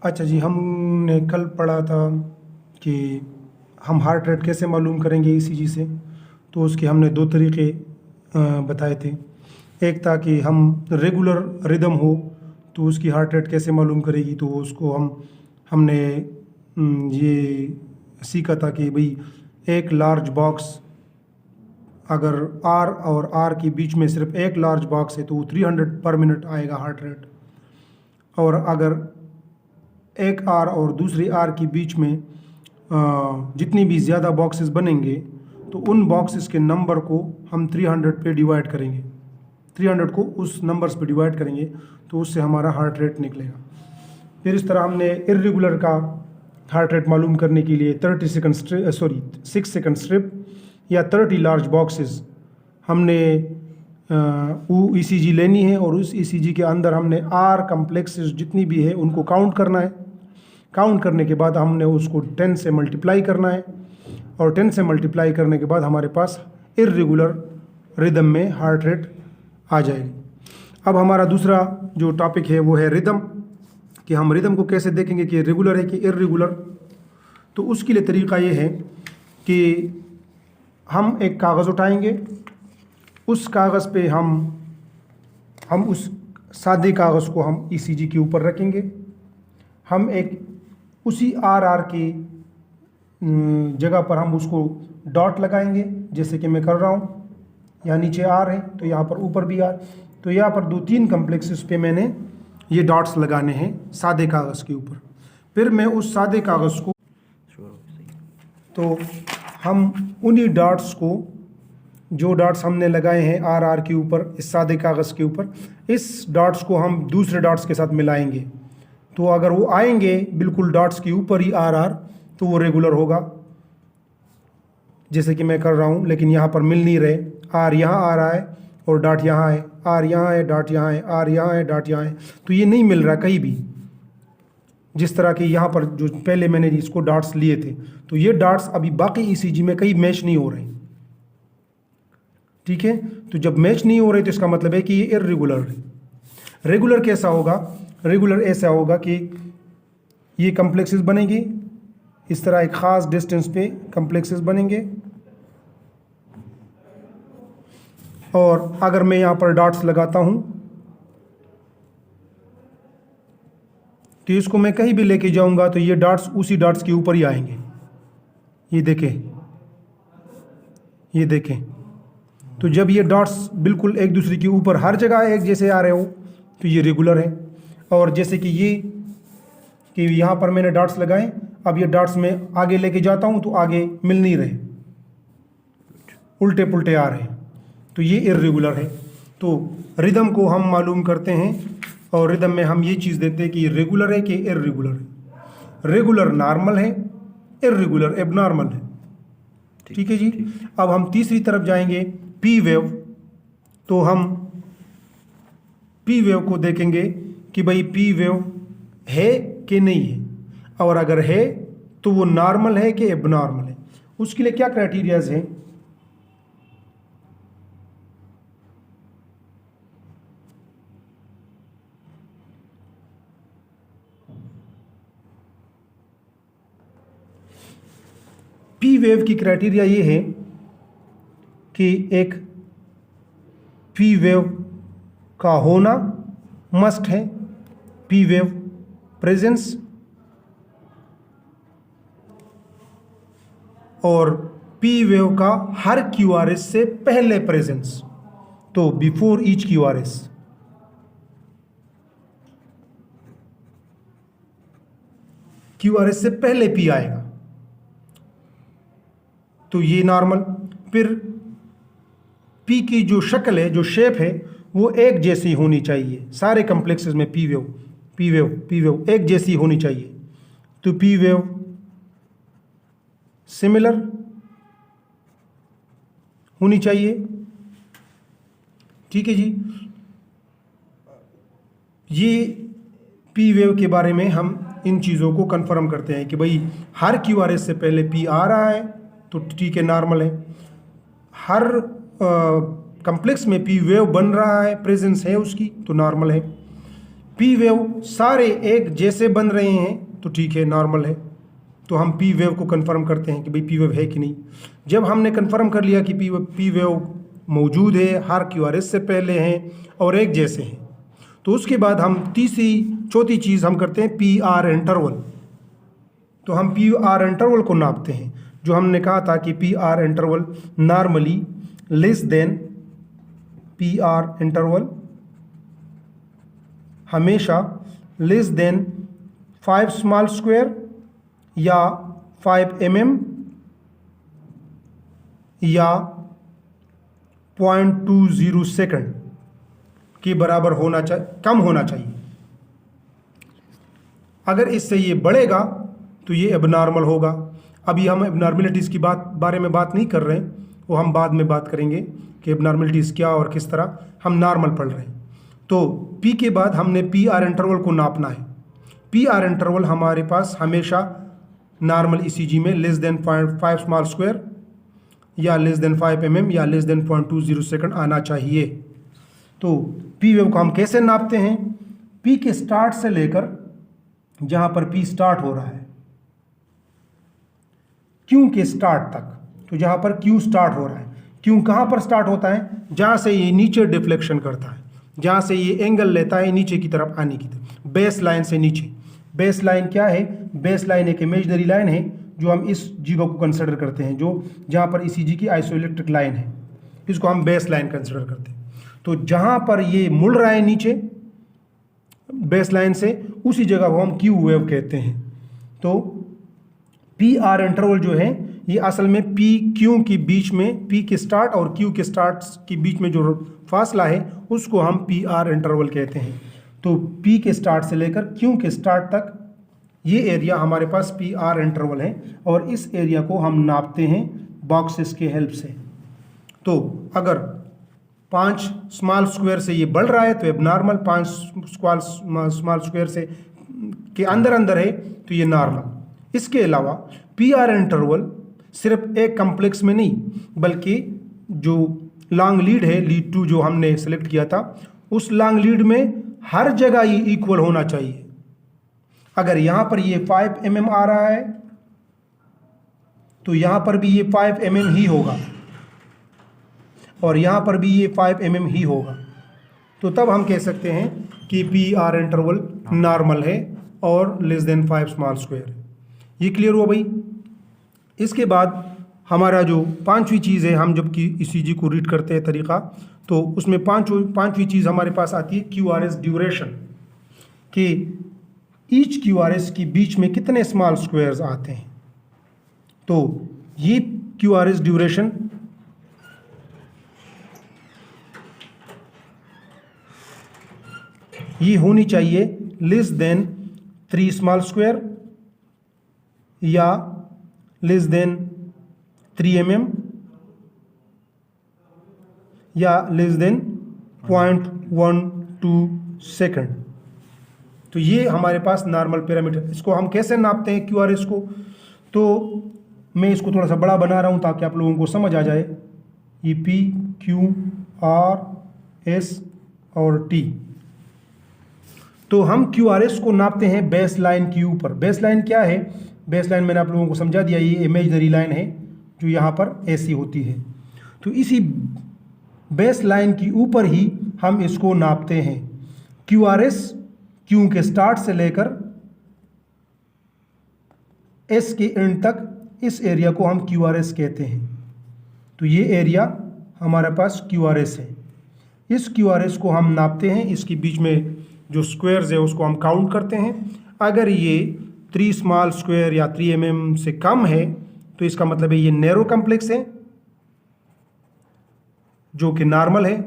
अच्छा जी, हमने कल पढ़ा था कि हम हार्ट रेट कैसे मालूम करेंगे ईसीजी से। तो उसके हमने दो तरीके बताए थे। एक था कि हम रेगुलर रिदम हो तो उसकी हार्ट रेट कैसे मालूम करेगी, तो उसको हमने ये सीखा था कि भाई एक लार्ज बॉक्स, अगर आर और आर के बीच में सिर्फ एक लार्ज बॉक्स है तो वो 300 पर मिनट आएगा हार्ट रेट। और अगर एक आर और दूसरी आर के बीच में जितनी भी ज़्यादा बॉक्सेस बनेंगे तो उन बॉक्सेस के नंबर को हम 300 पे डिवाइड करेंगे, 300 को उस नंबर्स पे डिवाइड करेंगे तो उससे हमारा हार्ट रेट निकलेगा। फिर इस तरह हमने इर्रेगुलर का हार्ट रेट मालूम करने के लिए 6 सेकंड स्ट्रिप या 30 लार्ज बॉक्सेस हमने वो ईसीजी लेनी है और उस ईसीजी के अंदर हमने आर कम्प्लेक्सेस जितनी भी है उनको काउंट करना है। काउंट करने के बाद हमने उसको 10 से मल्टीप्लाई करना है और 10 से मल्टीप्लाई करने के बाद हमारे पास इर्रेगुलर रिदम में हार्ट रेट आ जाएगी। अब हमारा दूसरा जो टॉपिक है वो है रिदम, कि हम रिदम को कैसे देखेंगे कि रेगुलर है कि इर्रेगुलर। तो उसके लिए तरीका ये है कि हम एक कागज़ उठाएंगे, उस कागज़ पे हम उस सादे कागज़ को हम ईसीजी के ऊपर रखेंगे। हम एक उसी आर की जगह पर हम उसको डॉट लगाएंगे, जैसे कि मैं कर रहा हूँ। यहाँ नीचे आर है तो यहाँ पर ऊपर भी आर, तो यहाँ पर 2-3 कम्प्लेक्सेस पे मैंने ये डॉट्स लगाने हैं सादे कागज़ के ऊपर। फिर मैं उस सादे कागज़ को, तो हम उन्हीं डॉट्स को, जो डॉट्स हमने लगाए हैं आर के ऊपर इस सादे कागज़ के ऊपर, इस डॉट्स को हम दूसरे डॉट्स के साथ मिलाएंगे। तो अगर वो आएंगे बिल्कुल डॉट्स के ऊपर ही आर तो वो रेगुलर होगा, जैसे कि मैं कर रहा हूँ। लेकिन यहाँ पर मिल नहीं रहे, आर यहाँ आ रहा है और डॉट यहाँ है, आर यहाँ है डॉट यहाँ है, आर यहाँ है डॉट यहाँ है, तो ये नहीं मिल रहा कहीं भी। जिस तरह की यहाँ पर जो पहले मैंने इसको डॉट्स लिए थे, तो ये डॉट्स अभी बाकी ईसीजी में कहीं मैच नहीं हो रहे। ठीक है, तो जब मैच नहीं हो रहे तो इसका मतलब है कि ये इर्रेगुलर है। रेगुलर कैसा होगा? रेगुलर ऐसा होगा कि ये कम्प्लेक्सेस बनेंगी, इस तरह एक ख़ास डिस्टेंस पे कम्प्लेक्सेस बनेंगे, और अगर मैं यहाँ पर डॉट्स लगाता हूँ तो इसको मैं कहीं भी लेके जाऊँगा तो ये डॉट्स उसी डॉट्स के ऊपर ही आएंगे। ये देखें, तो जब ये डॉट्स बिल्कुल एक दूसरे के ऊपर हर जगह एक जैसे आ रहे हो तो ये रेगुलर है। और जैसे कि यहाँ पर मैंने डॉट्स लगाए, अब ये डॉट्स में आगे लेके जाता हूँ तो आगे मिल नहीं रहे, उल्टे पुल्टे आ रहे हैं, तो ये इर्रेगुलर है। तो रिदम को हम मालूम करते हैं और रिदम में हम ये चीज़ देते हैं कि रेगुलर है कि इर्रेगुलर है। रेगुलर नॉर्मल है, इर्रेगुलर एबनॉर्मल है। ठीक है जी। अब हम तीसरी तरफ जाएंगे, पी वेव। तो हम पी वेव को देखेंगे कि भाई पी वेव है कि नहीं है, और अगर है तो वो नॉर्मल है कि एबनॉर्मल है। उसके लिए क्या क्राइटेरियाज हैं? पी वेव की क्राइटेरिया ये है कि एक पी वेव का होना मस्ट है, पी वेव प्रेजेंस, और पी वेव का हर क्यूआरएस से पहले प्रेजेंस, तो बिफोर ईच क्यूआरएस। क्यूआरएस से पहले पी आएगा तो ये नॉर्मल। फिर पी की जो शक्ल है, जो शेप है, वो एक जैसी होनी चाहिए सारे कम्प्लेक्सेस में। पी वेव एक जैसी होनी चाहिए। तो पी वेव सिमिलर होनी चाहिए। ठीक है जी। ये पी वेव के बारे में हम इन चीज़ों को कंफर्म करते हैं कि भाई हर क्यूआरएस से पहले पी आ रहा है तो ठीक है, नॉर्मल है। हर कम्प्लेक्स में पी वेव बन रहा है, प्रेजेंस है उसकी, तो नॉर्मल है। पी वेव सारे एक जैसे बन रहे हैं तो ठीक है, नॉर्मल है, तो हम पी वेव को कंफर्म करते हैं कि भाई पी वेव है कि नहीं। जब हमने कंफर्म कर लिया कि पी वेव मौजूद है, हर क्यूआरएस से पहले हैं और एक जैसे हैं, तो उसके बाद हम चौथी चीज़ हम करते हैं पी आर इंटरवल। तो हम पी आर इंटरवल को नापते हैं, जो हमने कहा था कि P R interval normally less than, P R interval हमेशा लेस देन 5 स्मॉल स्क्वायर या 5 mm या 0.20 सेकंड के बराबर होना चाहिए, कम होना चाहिए। अगर इससे ये बढ़ेगा तो ये एबनॉर्मल होगा। अभी हम एबनॉर्मलिटीज़ की बारे में बात नहीं कर रहे हैं, वो हम बाद में बात करेंगे कि एबनॉर्मलिटीज़ क्या और किस तरह। हम नॉर्मल पढ़ रहे हैं। तो P के बाद हमने पी आर इंटरवल को नापना है। पी आर इंटरवल हमारे पास हमेशा नॉर्मल ECG में लेस देन 5 स्मॉल स्क्वायर या लेस देन 5 mm या लेस देन 0.20 सेकंड आना चाहिए। तो पी वेव को हम कैसे नापते हैं? P के स्टार्ट से लेकर जहां पर P स्टार्ट हो रहा है, Q के स्टार्ट तक, तो जहां पर Q स्टार्ट हो रहा है, Q कहां पर स्टार्ट होता है? जहां से ये नीचे डिफ्लेक्शन करता है, जहां से ये एंगल लेता है नीचे की तरफ आने की तरफ, बेस लाइन से नीचे। बेस लाइन क्या है? बेस लाइन एक इमेजिनरी लाइन है जो हम इस जगह को कंसिडर करते हैं, जो जहां पर ECG की आइसोइलेक्ट्रिक लाइन है, इसको हम बेस लाइन कंसिडर करते हैं। तो जहां पर ये मुड़ रहा है नीचे बेस लाइन से, उसी जगह को हम Q वेव कहते हैं। तो पी आर इंटरवल जो है ये असल में P Q के बीच में, P के स्टार्ट और Q के स्टार्ट के बीच में जो फासला है उसको हम पी आर इंटरवल कहते हैं। तो P के स्टार्ट से लेकर Q के स्टार्ट तक ये एरिया हमारे पास पी आर इंटरवल है, और इस एरिया को हम नापते हैं बॉक्सेस के हेल्प से। तो अगर 5 स्मॉल स्क्वायर से ये बढ़ रहा है तो एबनॉर्मल, 5 स्मॉल स्क्वायर से के अंदर है तो ये नॉर्मल। इसके अलावा पी आर इंटरवल सिर्फ एक कम्प्लेक्स में नहीं, बल्कि जो लॉन्ग लीड है, लीड 2 जो हमने सेलेक्ट किया था, उस लॉन्ग लीड में हर जगह ये इक्वल होना चाहिए। अगर यहां पर ये 5 mm आ रहा है तो यहां पर भी ये 5 mm ही होगा, और यहां पर भी ये 5 mm ही होगा। तो तब हम कह सकते हैं कि पी आर इंटरवल नॉर्मल है और लेस देन 5 स्मॉल स्क्वायर। ये क्लियर हुआ भाई? इसके बाद हमारा जो पांचवी चीज़ है, हम जबकि ECG को रीड करते हैं तरीका, तो उसमें पांचवी चीज़ हमारे पास आती है QRS ड्यूरेशन, कि ईच QRS के बीच में कितने स्मॉल स्क्वायर्स आते हैं। तो ये QRS ड्यूरेशन ये होनी चाहिए लेस देन 3 स्मॉल स्क्वायर या लेस देन 3 mm या लेस देन 0.12 सेकंड। तो ये हमारे पास नॉर्मल पैरामीटर। इसको हम कैसे नापते हैं QRS को? तो मैं इसको थोड़ा सा बड़ा बना रहा हूँ ताकि आप लोगों को समझ आ जाए। ये P, Q, R, S और T। तो हम QRS को नापते हैं बेस लाइन के ऊपर। बेस लाइन क्या है? बेस लाइन मैंने आप लोगों को समझा दिया, ये इमेजिनरी लाइन है जो यहाँ पर ऐसी होती है। तो इसी बेस लाइन के ऊपर ही हम इसको नापते हैं। QRS Q के स्टार्ट से लेकर S के एंड तक, इस एरिया को हम QRS कहते हैं। तो ये एरिया हमारे पास QRS है। इस QRS को हम नापते हैं, इसके बीच में जो स्क्वायर्स है उसको हम काउंट करते हैं। अगर ये 3 स्मॉल स्क्वायर या 3 mm से कम है तो इसका मतलब है ये नैरो कॉम्प्लेक्स है, जो कि नॉर्मल है।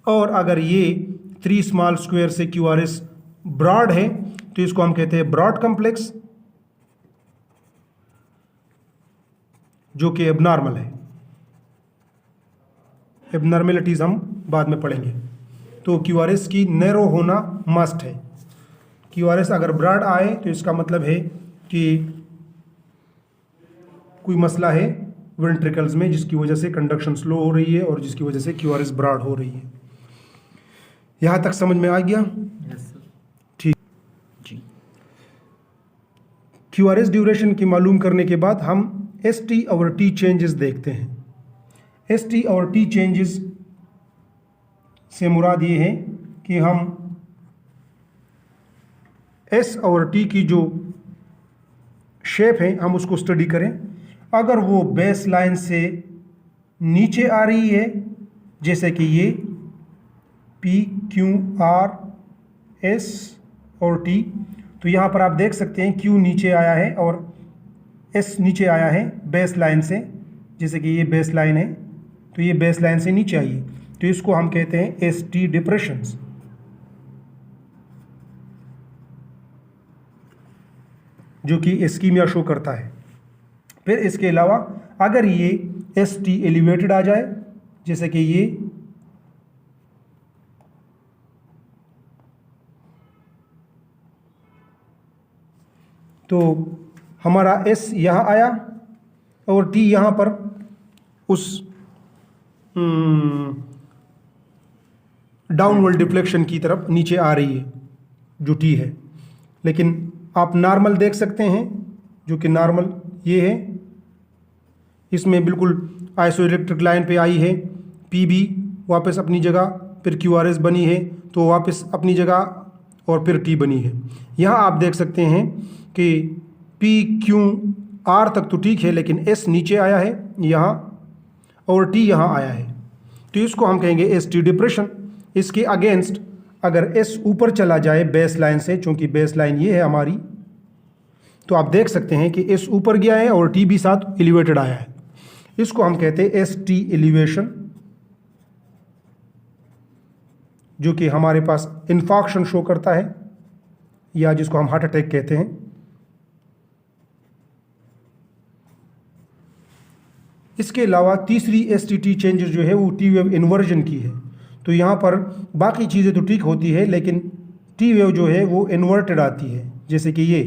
और अगर ये 3 स्मॉल स्क्वायर से QRS ब्रॉड है तो इसको हम कहते हैं ब्रॉड कॉम्प्लेक्स, जो कि एबनॉर्मल है। एबनॉर्मेलिटीज हम बाद में पढ़ेंगे। तो QRS की नैरो होना मस्ट है। QRS अगर ब्रॉड आए तो इसका मतलब है कि कोई मसला है वेंट्रिकल्स में, जिसकी वजह से कंडक्शन स्लो हो रही है और जिसकी वजह से क्यूआरएस ब्रॉड हो रही है। यहाँ तक समझ में आ गया? ठीक जी। क्यूआरएस ड्यूरेशन की मालूम करने के बाद हम ST और T चेंजेस देखते हैं। ST और T चेंजेस से मुराद ये है कि हम S और T की जो शेप है हम उसको स्टडी करें। अगर वो बेस लाइन से नीचे आ रही है, जैसे कि ये P Q R S और T, तो यहाँ पर आप देख सकते हैं Q नीचे आया है और S नीचे आया है बेस लाइन से, जैसे कि ये बेस लाइन है तो ये बेस लाइन से नीचे आई है, तो इसको हम कहते हैं ST डिप्रेशंस। जो कि इस्कीमिया शो करता है। फिर इसके अलावा अगर ये ST एलिवेटेड आ जाए, जैसे कि ये तो हमारा S यहाँ आया और T यहाँ पर उस डाउनवर्ड डिफ्लेक्शन की तरफ नीचे आ रही है जो T है। लेकिन आप नॉर्मल देख सकते हैं, जो कि नॉर्मल ये है, इसमें बिल्कुल आइसोइलेक्ट्रिक लाइन पे आई है, PB वापस अपनी जगह, फिर QRS बनी है तो वापस अपनी जगह और फिर T बनी है। यहाँ आप देख सकते हैं कि PQR तक तो ठीक है, लेकिन S नीचे आया है यहाँ और T यहाँ आया है, तो इसको हम कहेंगे ST डिप्रेशन। इसके अगेंस्ट अगर S ऊपर चला जाए बेस लाइन से, चूंकि बेस लाइन ये है हमारी, तो आप देख सकते हैं कि S ऊपर गया है और T भी साथ एलिवेटेड आया है, इसको हम कहते हैं ST एलिवेशन, जो कि हमारे पास इन्फार्क्शन शो करता है या जिसको हम हार्ट अटैक कहते हैं। इसके अलावा तीसरी ST चेंजेस जो है वो T वेव इन्वर्जन की है। तो यहाँ पर बाकी चीज़ें तो ठीक होती है, लेकिन T वेव जो है वो इन्वर्टेड आती है, जैसे कि ये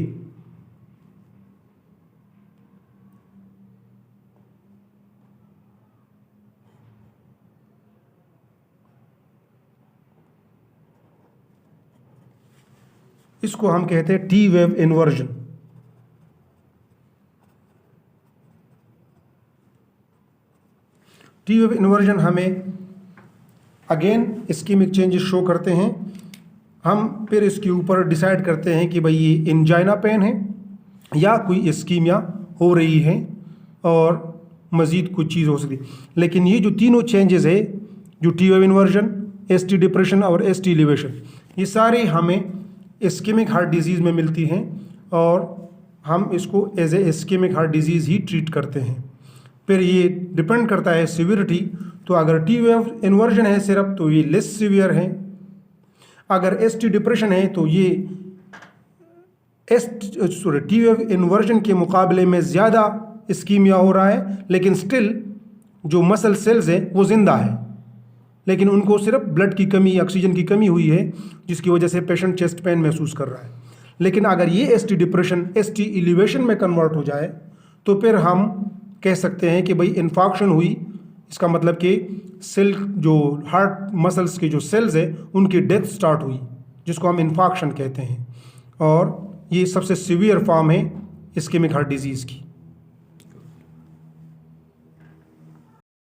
इसको हम कहते हैं T wave inversion. T wave inversion हमें अगेन इस्कीमिक चेंजेस शो करते हैं। हम फिर इसके ऊपर डिसाइड करते हैं कि भाई ये एंजाइना पेन है या कोई इस्कीमिया हो रही है और मज़ीद कुछ चीज़ हो सकती है। लेकिन ये जो तीनों चेंजेस है, जो T wave inversion, ST depression और ST एलिवेशन, ये सारे हमें इस्कीमिक हार्ट डिजीज़ में मिलती हैं और हम इसको as a ischemic heart disease ही ट्रीट करते हैं। फिर ये डिपेंड करता है सीवियरिटी, तो अगर T वेव इन्वर्जन है सिर्फ तो ये लेस सीवियर है, अगर ST डिप्रेशन है तो ये T वेव इन्वर्जन के मुकाबले में ज़्यादा इस्कीमिया हो रहा है, लेकिन स्टिल जो मसल सेल्स है वो ज़िंदा है, लेकिन उनको सिर्फ ब्लड की कमी, ऑक्सीजन की कमी हुई है, जिसकी वजह से पेशेंट चेस्ट पेन महसूस कर रहा है। लेकिन अगर ये ST डिप्रेशन ST एलिवेशन में कन्वर्ट हो जाए तो फिर हम कह सकते हैं कि भाई इन्फार्क्शन हुई। इसका मतलब कि सेल, जो हार्ट मसल्स के जो सेल्स है उनकी डेथ स्टार्ट हुई, जिसको हम इन्फार्क्शन कहते हैं, और ये सबसे सीवियर फॉर्म है इस्कीमिक हार्ट डिजीज़ की।